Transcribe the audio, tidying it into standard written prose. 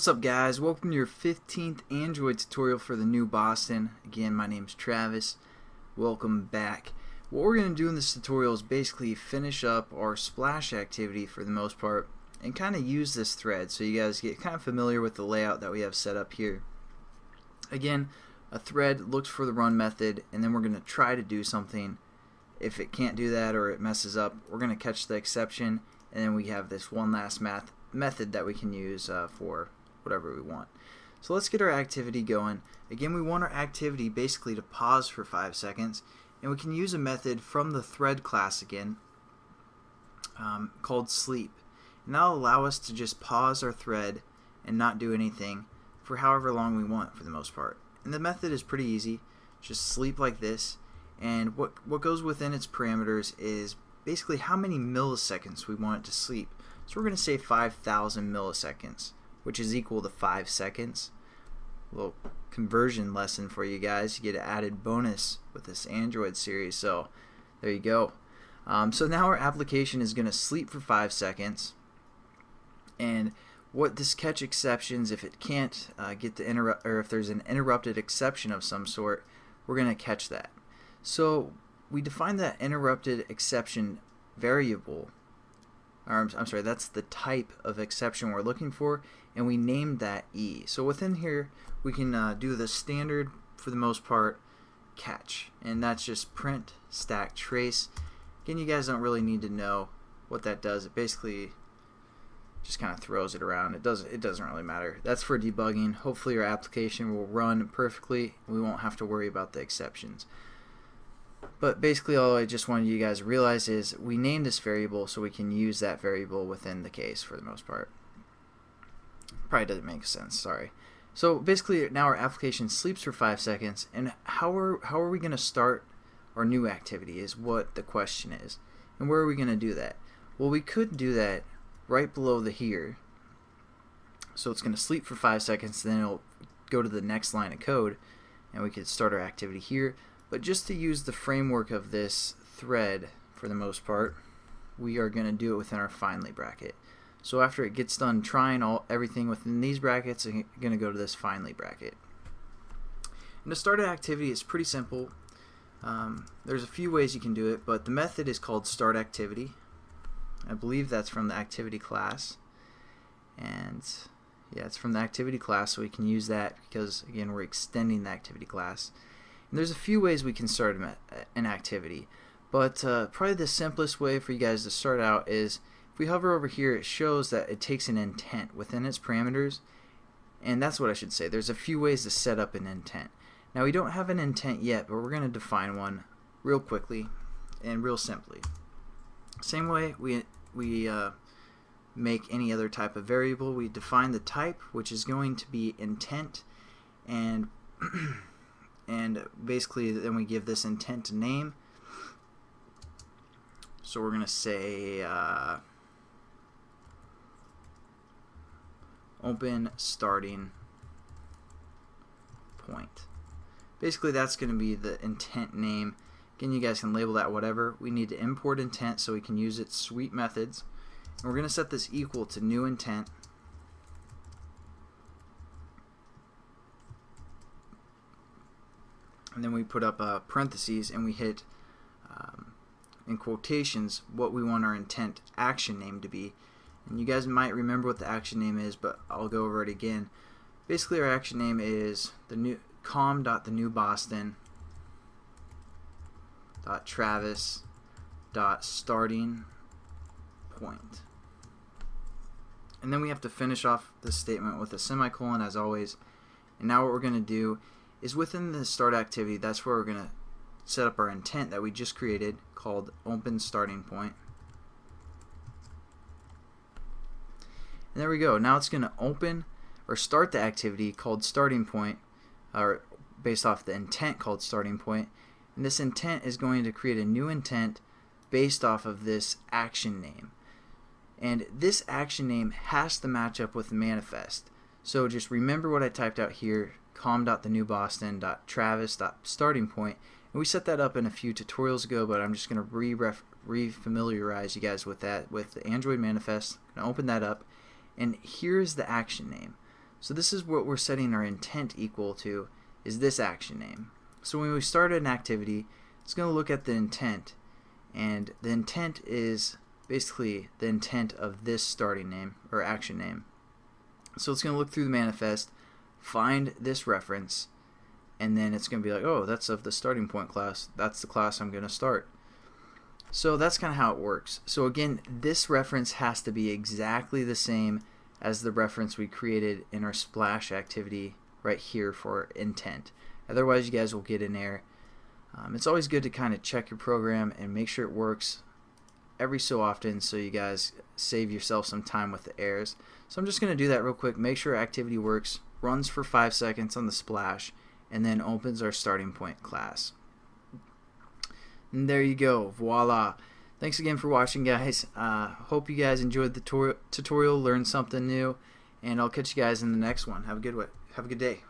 What's up, guys? Welcome to your 15th Android tutorial for the new Boston. Again, my name's Travis. Welcome back. What we're going to do in this tutorial is basically finish up our splash activity for the most part and kind of use this thread so you guys get kind of familiar with the layout that we have set up here. Again, a thread looks for the run method, and then we're going to try to do something. If it can't do that or it messes up, we're going to catch the exception, and then we have this one last method that we can use for whatever we want. So let's get our activity going. Again, we want our activity basically to pause for 5 seconds, and we can use a method from the thread class again called sleep, and that'll allow us to just pause our thread and not do anything for however long we want for the most part. And the method is pretty easy. Just sleep like this, and what goes within its parameters is basically how many milliseconds we want it to sleep. So we're going to say 5,000 milliseconds, which is equal to 5 seconds. A little conversion lesson for you guys. You get an added bonus with this Android series, so there you go. So now our application is going to sleep for 5 seconds, and what this catch exceptions, if it can't get the or if there's an interrupted exception of some sort, we're going to catch that. So we define that interrupted exception variable, or I'm sorry, that's the type of exception we're looking for, and we named that E. So within here we can do the standard, for the most part, catch, and that's just print stack trace. Again, you guys don't really need to know what that does. It basically just kind of throws it around. It doesn't really matter. That's for debugging. Hopefully your application will run perfectly. We won't have to worry about the exceptions. But basically all I just wanted you guys to realize is we named this variable so we can use that variable within the case for the most part. Probably doesn't make sense, sorry. So basically now our application sleeps for 5 seconds, and how are we going to start our new activity is what the question is. And where are we going to do that? Well, we could do that right below the here. So it's going to sleep for 5 seconds, then it'll go to the next line of code, and we could start our activity here. But just to use the framework of this thread for the most part, we are going to do it within our finally bracket. So after it gets done trying everything within these brackets, it's going to go to this finally bracket. And to start an activity, it's pretty simple. There's a few ways you can do it, but the method is called start activity. I believe that's from the activity class, and yeah, it's from the activity class, so we can use that because again we're extending the activity class. And there's a few ways we can start an activity, but probably the simplest way for you guys to start out is if we hover over here, it shows that it takes an intent within its parameters, and that's what I should say. There's a few ways to set up an intent. Now we don't have an intent yet, but we're going to define one real quickly and real simply. Same way we make any other type of variable, we define the type, which is going to be intent, and and basically then we give this intent a name. So we're going to say open starting point. Basically that's going to be the intent name. Again, you guys can label that whatever. We need to import intent so we can use its sweet methods. And we're going to set this equal to new intent. And then we put up parentheses, and we hit in quotations what we want our intent action name to be. And you guys might remember what the action name is, but I'll go over it again. Basically our action name is the new com.thenewboston .travis .starting point. And then we have to finish off this statement with a semicolon as always. And now what we're going to do is within the start activity, that's where we're going to set up our intent that we just created called open starting point. And there we go. Now it's going to open or start the activity called starting point, or based off the intent called starting point. And this intent is going to create a new intent based off of this action name. And this action name has to match up with the manifest. So just remember what I typed out here, com.thenewboston.travis.starting point. And we set that up in a few tutorials ago, but I'm just going to re-familiarize you guys with that, with the Android manifest. I'm going to open that up, and here's the action name. So this is what we're setting our intent equal to, is this action name. So when we start an activity, it's going to look at the intent, and the intent is basically the intent of this starting name or action name. So it's going to look through the manifest, find this reference, and then it's going to be like, oh, that's of the starting point class. That's the class I'm going to start. So that's kind of how it works. So again, this reference has to be exactly the same as the reference we created in our splash activity right here for intent. Otherwise, you guys will get an error. It's always good to kind of check your program and make sure it works every so often, so you guys save yourself some time with the errors. So I'm just going to do that real quick, make sure activity works, runs for 5 seconds on the splash, and then opens our starting point class. And there you go, voila. Thanks again for watching, guys. Hope you guys enjoyed the tutorial, learned something new, and I'll catch you guys in the next one. Have a good day.